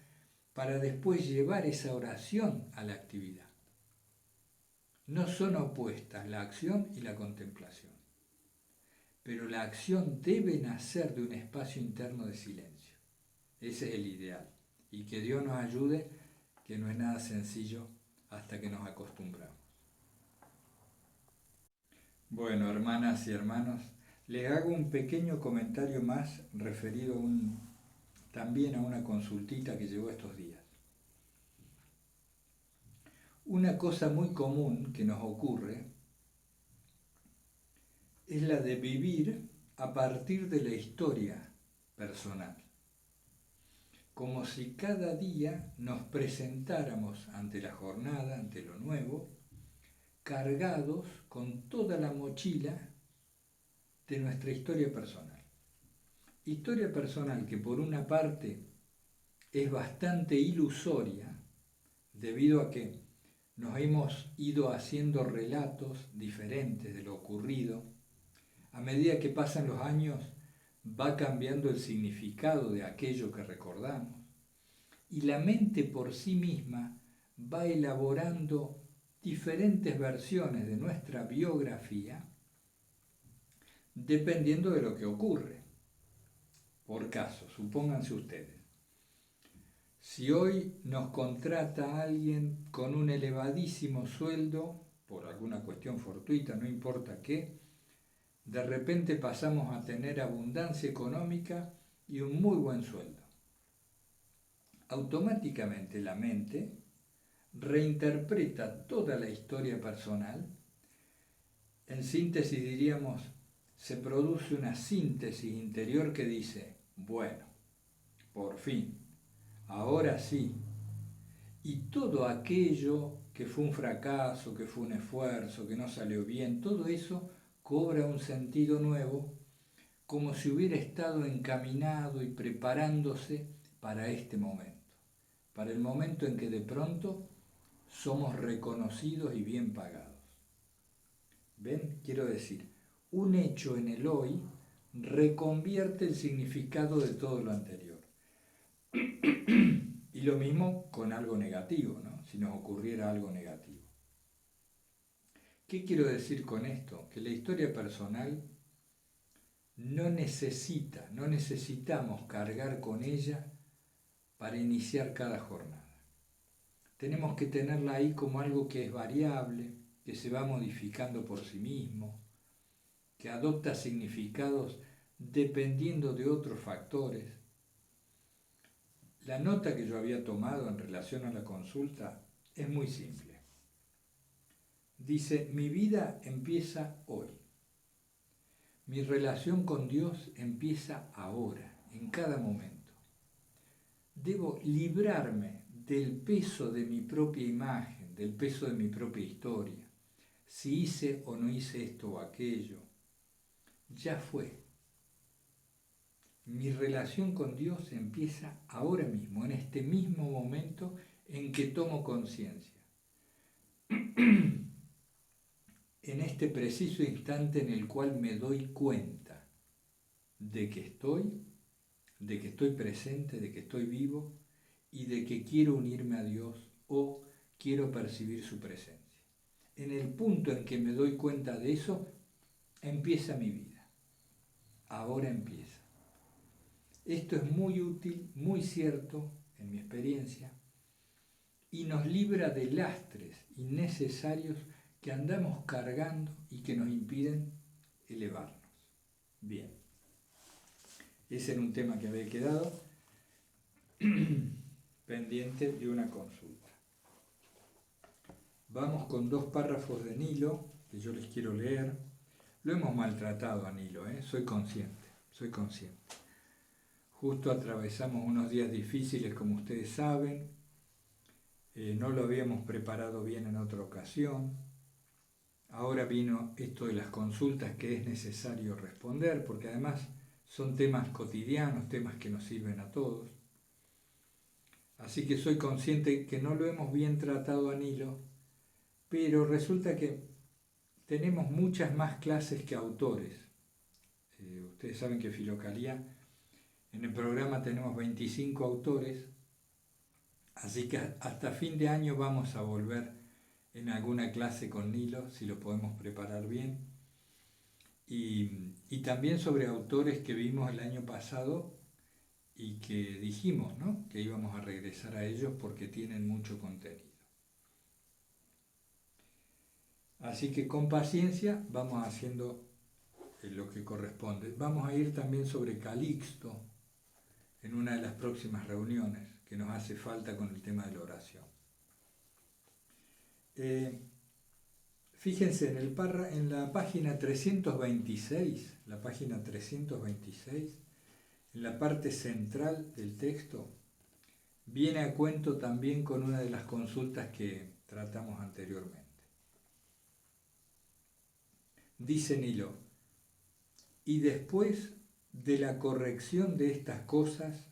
para después llevar esa oración a la actividad. No son opuestas la acción y la contemplación, pero la acción debe nacer de un espacio interno de silencio. Ese es el ideal. Y que Dios nos ayude, que no es nada sencillo hasta que nos acostumbramos. Bueno, hermanas y hermanos, les hago un pequeño comentario más referido también a una consultita que llegó estos días. Una cosa muy común que nos ocurre es la de vivir a partir de la historia personal, como si cada día nos presentáramos ante la jornada, ante lo nuevo, cargados con toda la mochila de nuestra historia personal. Historia personal que por una parte es bastante ilusoria, debido a que nos hemos ido haciendo relatos diferentes de lo ocurrido. A medida que pasan los años va cambiando el significado de aquello que recordamos y la mente por sí misma va elaborando diferentes versiones de nuestra biografía dependiendo de lo que ocurre. Por caso, supónganse ustedes, si hoy nos contrata alguien con un elevadísimo sueldo, por alguna cuestión fortuita, no importa qué, de repente pasamos a tener abundancia económica y un muy buen sueldo. Automáticamente la mente reinterpreta toda la historia personal. En síntesis diríamos, se produce una síntesis interior que dice, bueno, por fin, ahora sí. Y todo aquello que fue un fracaso, que fue un esfuerzo, que no salió bien, todo eso cobra un sentido nuevo, como si hubiera estado encaminado y preparándose para este momento, para el momento en que de pronto somos reconocidos y bien pagados. ¿Ven? Quiero decir, un hecho en el hoy reconvierte el significado de todo lo anterior. Y lo mismo con algo negativo, ¿no? Si nos ocurriera algo negativo. ¿Qué quiero decir con esto? Que la historia personal no necesitamos cargar con ella para iniciar cada jornada. Tenemos que tenerla ahí como algo que es variable, que se va modificando por sí mismo, que adopta significados dependiendo de otros factores. La nota que yo había tomado en relación a la consulta es muy simple. Dice, mi vida empieza hoy. Mi relación con Dios empieza ahora, en cada momento. Debo librarme del peso de mi propia imagen, del peso de mi propia historia. Si hice o no hice esto o aquello, ya fue. mi relación con Dios empieza ahora mismo, en este mismo momento en que tomo conciencia. En este preciso instante en el cual me doy cuenta de que estoy presente, de que estoy vivo y de que quiero unirme a Dios o quiero percibir su presencia. En el punto en que me doy cuenta de eso, empieza mi vida. Ahora empieza. Esto es muy útil, muy cierto, en mi experiencia, y nos libra de lastres innecesarios que andamos cargando y que nos impiden elevarnos. Bien, ese era un tema que había quedado pendiente de una consulta. Vamos con 2 párrafos de Nilo, que yo les quiero leer. Lo hemos maltratado a Nilo, soy consciente. Justo atravesamos unos días difíciles, como ustedes saben. No lo habíamos preparado bien en otra ocasión. Ahora vino esto de las consultas que es necesario responder, porque además son temas cotidianos, temas que nos sirven a todos. Así que soy consciente que no lo hemos bien tratado a Nilo, pero resulta que tenemos muchas más clases que autores. Ustedes saben que Filocalía, en el programa tenemos 25 autores, así que hasta fin de año vamos a volver en alguna clase con Nilo, si lo podemos preparar bien. Y también sobre autores que vimos el año pasado y que dijimos, ¿no?, que íbamos a regresar a ellos porque tienen mucho contenido. Así que con paciencia vamos haciendo lo que corresponde. Vamos a ir también sobre Calixto en una de las próximas reuniones, que nos hace falta con el tema de la oración. Fíjense, en la página 326, en la parte central del texto, viene a cuento también con una de las consultas que tratamos anteriormente. Dice Nilo: y después de la corrección de estas cosas,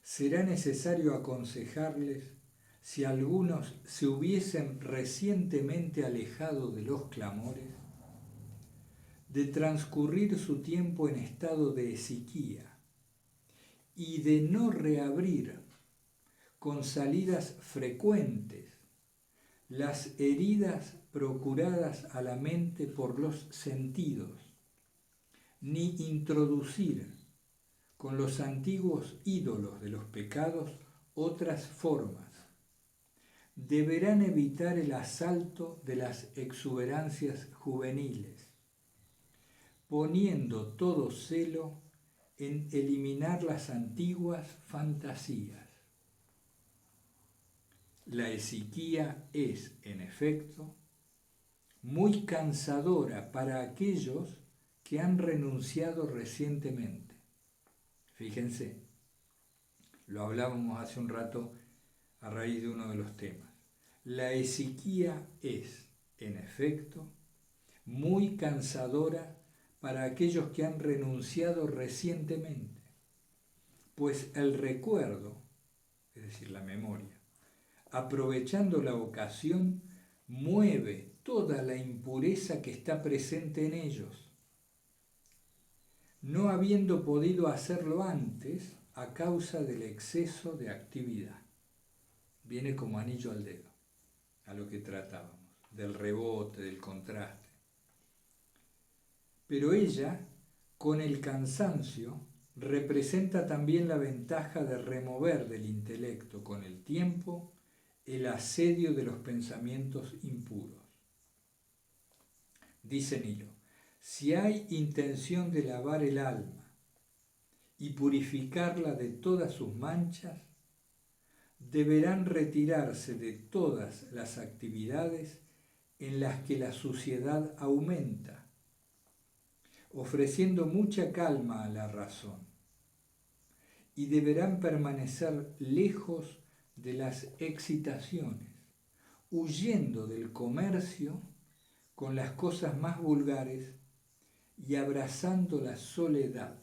será necesario aconsejarles, si algunos se hubiesen recientemente alejado de los clamores, de transcurrir su tiempo en estado de esiquía y de no reabrir con salidas frecuentes las heridas procuradas a la mente por los sentidos, ni introducir con los antiguos ídolos de los pecados otras formas. Deberán evitar el asalto de las exuberancias juveniles, poniendo todo celo en eliminar las antiguas fantasías. La esiquía es, en efecto, muy cansadora para aquellos que han renunciado recientemente. Fíjense, lo hablábamos hace un rato a raíz de uno de los temas. La esiquía es, en efecto, muy cansadora para aquellos que han renunciado recientemente, pues el recuerdo, es decir, la memoria, aprovechando la ocasión, mueve toda la impureza que está presente en ellos, no habiendo podido hacerlo antes a causa del exceso de actividad. Viene como anillo al dedo a lo que tratábamos, del rebote, del contraste. Pero ella, con el cansancio, representa también la ventaja de remover del intelecto con el tiempo el asedio de los pensamientos impuros. Dice Nilo: si hay intención de lavar el alma y purificarla de todas sus manchas, deberán retirarse de todas las actividades en las que la suciedad aumenta, ofreciendo mucha calma a la razón, y deberán permanecer lejos de las excitaciones, huyendo del comercio con las cosas más vulgares y abrazando la soledad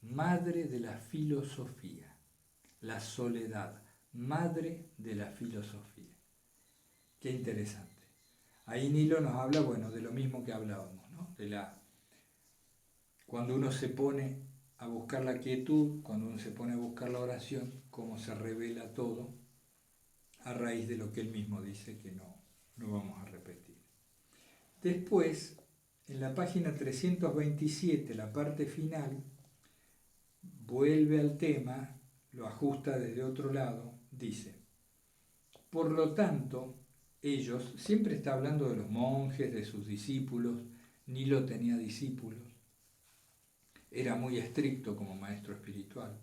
madre de la filosofía. La soledad, madre de la filosofía. Qué interesante. Ahí Nilo nos habla, bueno, de lo mismo que hablábamos, ¿no? Cuando uno se pone a buscar la quietud, cuando uno se pone a buscar la oración, cómo se revela todo a raíz de lo que él mismo dice que no vamos a repetir. Después, en la página 327, la parte final, vuelve al tema, lo ajusta desde otro lado, dice: por lo tanto, ellos, siempre está hablando de los monjes, de sus discípulos, Nilo tenía discípulos, era muy estricto como maestro espiritual.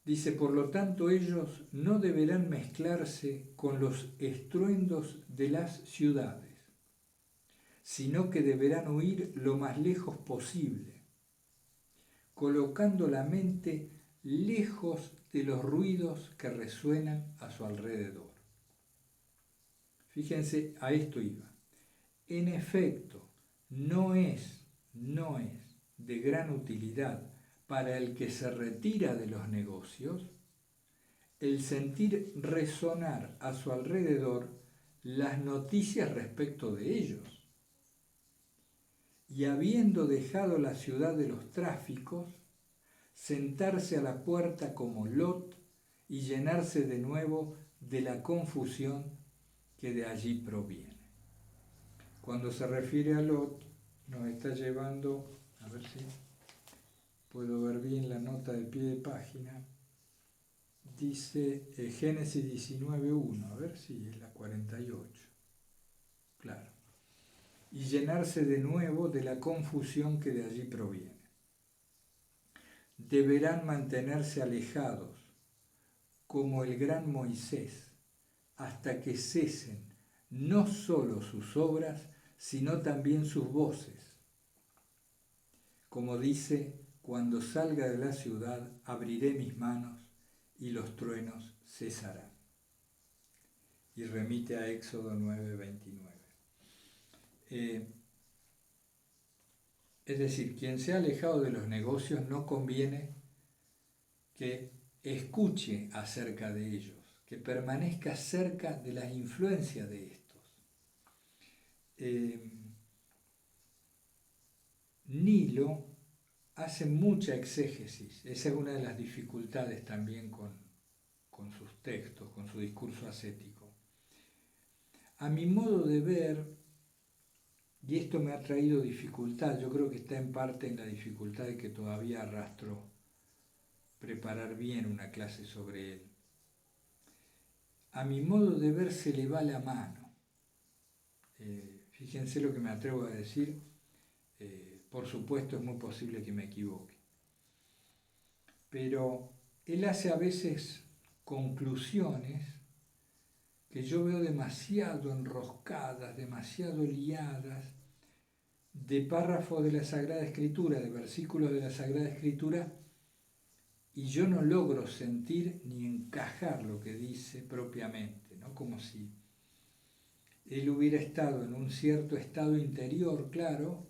Dice, por lo tanto, ellos no deberán mezclarse con los estruendos de las ciudades, sino que deberán huir lo más lejos posible, colocando la mente lejos de los ruidos que resuenan a su alrededor. Fíjense, a esto iba. En efecto, no es de gran utilidad para el que se retira de los negocios el sentir resonar a su alrededor las noticias respecto de ellos. Y habiendo dejado la ciudad de los tráficos, sentarse a la puerta como Lot y llenarse de nuevo de la confusión que de allí proviene. Cuando se refiere a Lot, nos está llevando, a ver si puedo ver bien la nota de pie de página, dice Génesis 19.1, a ver si es la 48, claro, y llenarse de nuevo de la confusión que de allí proviene. Deberán mantenerse alejados, como el gran Moisés, hasta que cesen no solo sus obras, sino también sus voces. Como dice, cuando salga de la ciudad, abriré mis manos y los truenos cesarán. Y remite a Éxodo 9:29. Es decir, quien se ha alejado de los negocios no conviene que escuche acerca de ellos, que permanezca cerca de las influencias de estos. Nilo hace mucha exégesis, esa es una de las dificultades también con sus textos, con su discurso ascético. A mi modo de ver, y esto me ha traído dificultad, yo creo que está en parte en la dificultad de que todavía arrastro preparar bien una clase sobre él. A mi modo de ver se le va la mano. Fíjense lo que me atrevo a decir, por supuesto es muy posible que me equivoque. Pero él hace a veces conclusiones que yo veo demasiado enroscadas, demasiado liadas, de párrafos de la Sagrada Escritura, de versículos de la Sagrada Escritura, y yo no logro sentir ni encajar lo que dice propiamente, ¿no? Como si él hubiera estado en un cierto estado interior, claro,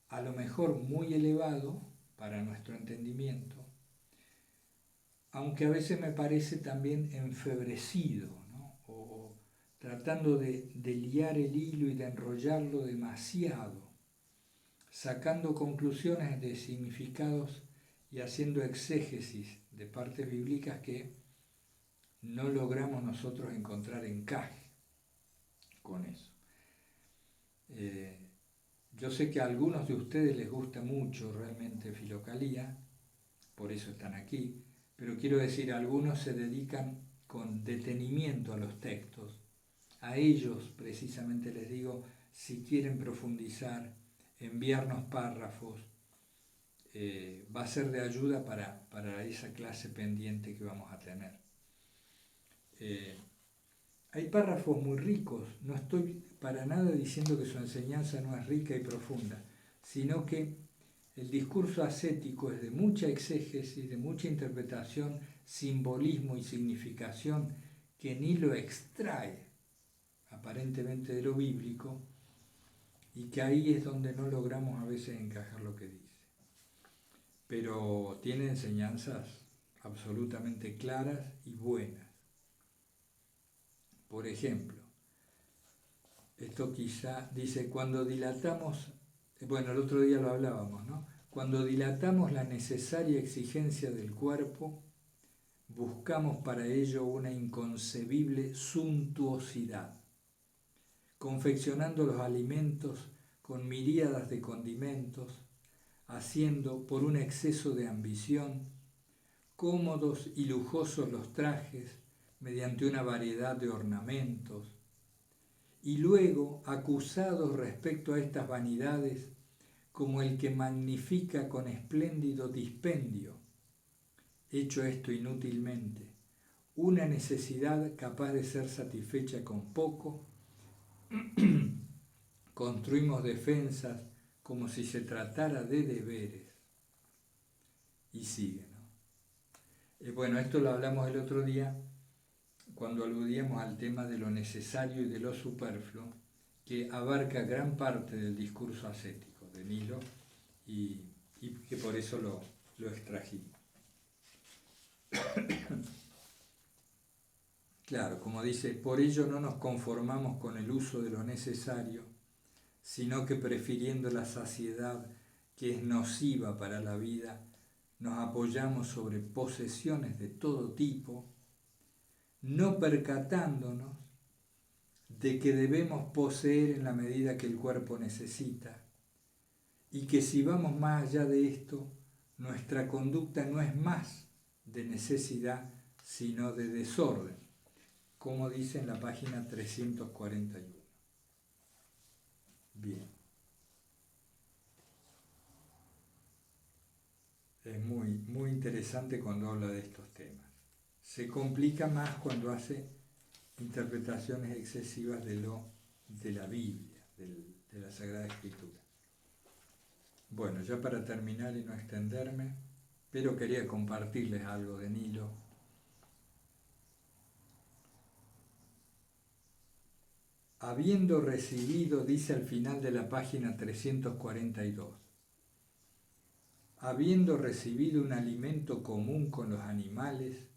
a lo mejor muy elevado para nuestro entendimiento, aunque a veces me parece también enfebrecido, ¿no? o tratando de liar el hilo y de enrollarlo demasiado, sacando conclusiones de significados y haciendo exégesis de partes bíblicas que no logramos nosotros encontrar encaje con eso. Yo sé que a algunos de ustedes les gusta mucho realmente Filocalía, por eso están aquí, pero quiero decir, algunos se dedican con detenimiento a los textos. A ellos precisamente les digo, si quieren profundizar, enviarnos párrafos, va a ser de ayuda para esa clase pendiente que vamos a tener. Hay párrafos muy ricos, no estoy para nada diciendo que su enseñanza no es rica y profunda, sino que el discurso ascético es de mucha exégesis, de mucha interpretación, simbolismo y significación que ni lo extrae aparentemente de lo bíblico, y que ahí es donde no logramos a veces encajar lo que dice. pero tiene enseñanzas absolutamente claras y buenas. Por ejemplo, esto quizá dice, cuando dilatamos, bueno, el otro día lo hablábamos, ¿no? Cuando dilatamos la necesaria exigencia del cuerpo, buscamos para ello una inconcebible suntuosidad, confeccionando los alimentos con miríadas de condimentos, haciendo, por un exceso de ambición, cómodos y lujosos los trajes mediante una variedad de ornamentos, y luego acusados respecto a estas vanidades como el que magnifica con espléndido dispendio, hecho esto inútilmente, una necesidad capaz de ser satisfecha con poco, construimos defensas como si se tratara de deberes. Y sigue, ¿no? Bueno, esto lo hablamos el otro día cuando aludíamos al tema de lo necesario y de lo superfluo, que abarca gran parte del discurso ascético de Nilo y que por eso lo extrajimos. Claro, como dice, por ello no nos conformamos con el uso de lo necesario, sino que prefiriendo la saciedad que es nociva para la vida, nos apoyamos sobre posesiones de todo tipo, no percatándonos de que debemos poseer en la medida que el cuerpo necesita, y que si vamos más allá de esto, nuestra conducta no es más de necesidad, sino de desorden, como dice en la página 341. Bien. Es muy interesante cuando habla de estos temas. Se complica más cuando hace interpretaciones excesivas de la Biblia, de la Sagrada Escritura. Bueno, ya para terminar y no extenderme, pero quería compartirles algo de Nilo. Habiendo recibido, dice al final de la página 342, habiendo recibido un alimento común con los animales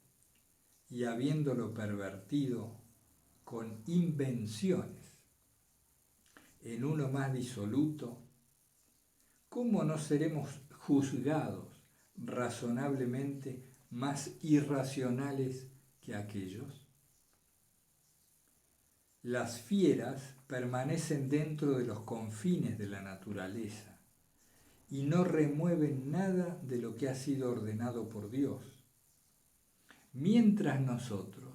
y habiéndolo pervertido con invenciones en uno más disoluto, ¿cómo no seremos juzgados razonablemente más irracionales que aquellos? Las fieras permanecen dentro de los confines de la naturaleza y no remueven nada de lo que ha sido ordenado por Dios, mientras nosotros,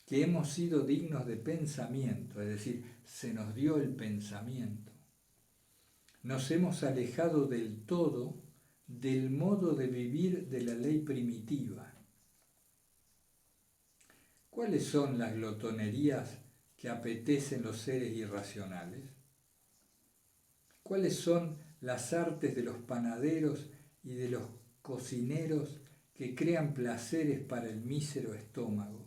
que hemos sido dignos de pensamiento, es decir, se nos dio el pensamiento, nos hemos alejado del todo del modo de vivir de la ley primitiva. ¿Cuáles son las glotonerías que apetecen los seres irracionales? ¿Cuáles son las artes de los panaderos y de los cocineros que crean placeres para el mísero estómago?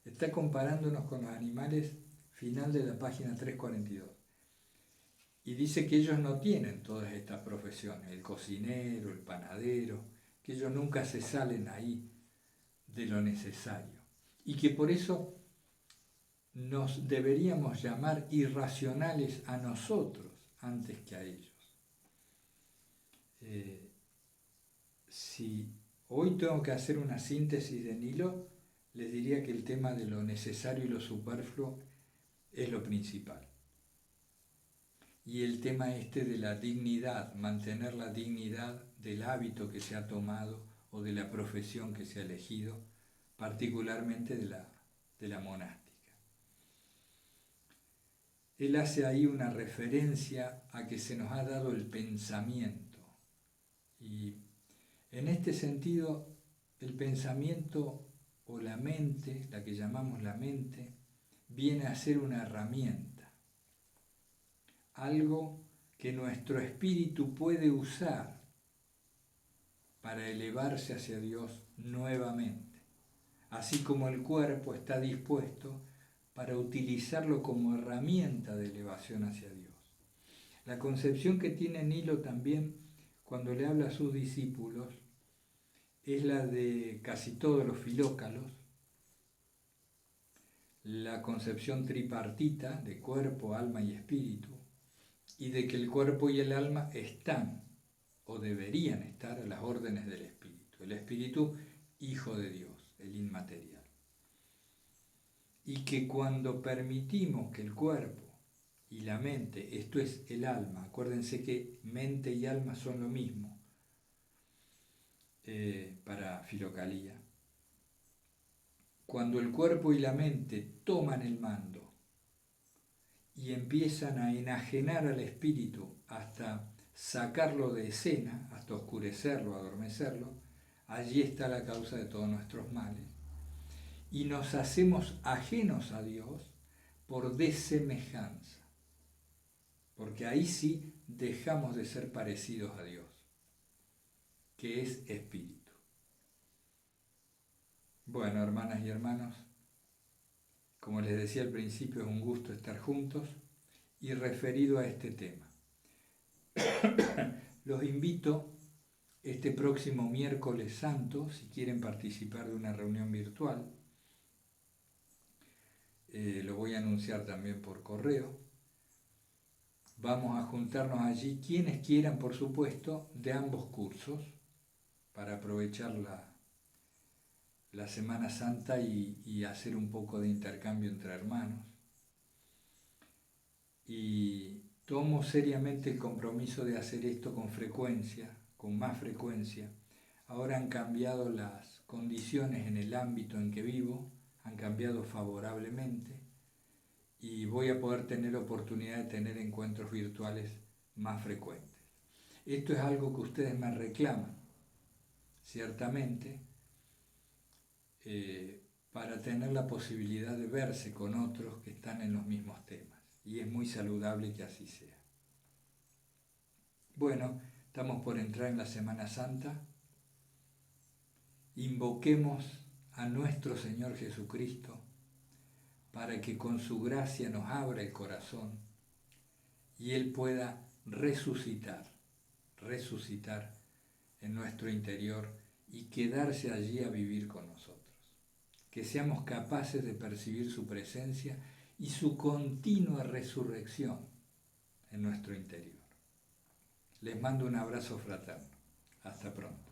Está comparándonos con los animales, final de la página 342. Y dice que ellos no tienen todas estas profesiones, el cocinero, el panadero, que ellos nunca se salen ahí de lo necesario. Y que por eso nos deberíamos llamar irracionales a nosotros antes que a ellos. Si hoy tengo que hacer una síntesis de Nilo, les diría que el tema de lo necesario y lo superfluo es lo principal. Y el tema de la dignidad, mantener la dignidad del hábito que se ha tomado o de la profesión que se ha elegido, particularmente de la monástica. Él hace ahí una referencia a que se nos ha dado el pensamiento. Y en este sentido, el pensamiento o la mente, la que llamamos la mente, viene a ser una herramienta, algo que nuestro espíritu puede usar para elevarse hacia Dios nuevamente, así como el cuerpo está dispuesto para utilizarlo como herramienta de elevación hacia Dios. La concepción que tiene Nilo también cuando le habla a sus discípulos es la de casi todos los filócalos, la concepción tripartita de cuerpo, alma y espíritu, y de que el cuerpo y el alma están o deberían estar a las órdenes del espíritu. El espíritu, hijo de Dios, el inmaterial. Y que cuando permitimos que el cuerpo y la mente, esto es el alma, acuérdense que mente y alma son lo mismo para Filocalía, cuando el cuerpo y la mente toman el mando y empiezan a enajenar al espíritu hasta sacarlo de escena, hasta oscurecerlo, adormecerlo, allí está la causa de todos nuestros males. Y nos hacemos ajenos a Dios por desemejanza, porque ahí sí dejamos de ser parecidos a Dios, que es espíritu. Bueno, hermanas y hermanos, como les decía al principio, es un gusto estar juntos y referido a este tema. Los invito este próximo miércoles santo, si quieren participar de una reunión virtual, lo voy a anunciar también por correo. Vamos a juntarnos allí, quienes quieran, por supuesto, de ambos cursos, para aprovechar la Semana Santa y hacer un poco de intercambio entre hermanos. Y tomo seriamente el compromiso de hacer esto con frecuencia, con más frecuencia. Ahora han cambiado las condiciones en el ámbito en que vivo, han cambiado favorablemente y voy a poder tener oportunidad de tener encuentros virtuales más frecuentes. Esto es algo que ustedes me reclaman, ciertamente, para tener la posibilidad de verse con otros que están en los mismos temas. Y es muy saludable que así sea. Bueno, estamos por entrar en la Semana Santa. Invoquemos a nuestro Señor Jesucristo para que con su gracia nos abra el corazón y Él pueda resucitar en nuestro interior y quedarse allí a vivir con nosotros. Que seamos capaces de percibir su presencia y su continua resurrección en nuestro interior. Les mando un abrazo fraterno. Hasta pronto.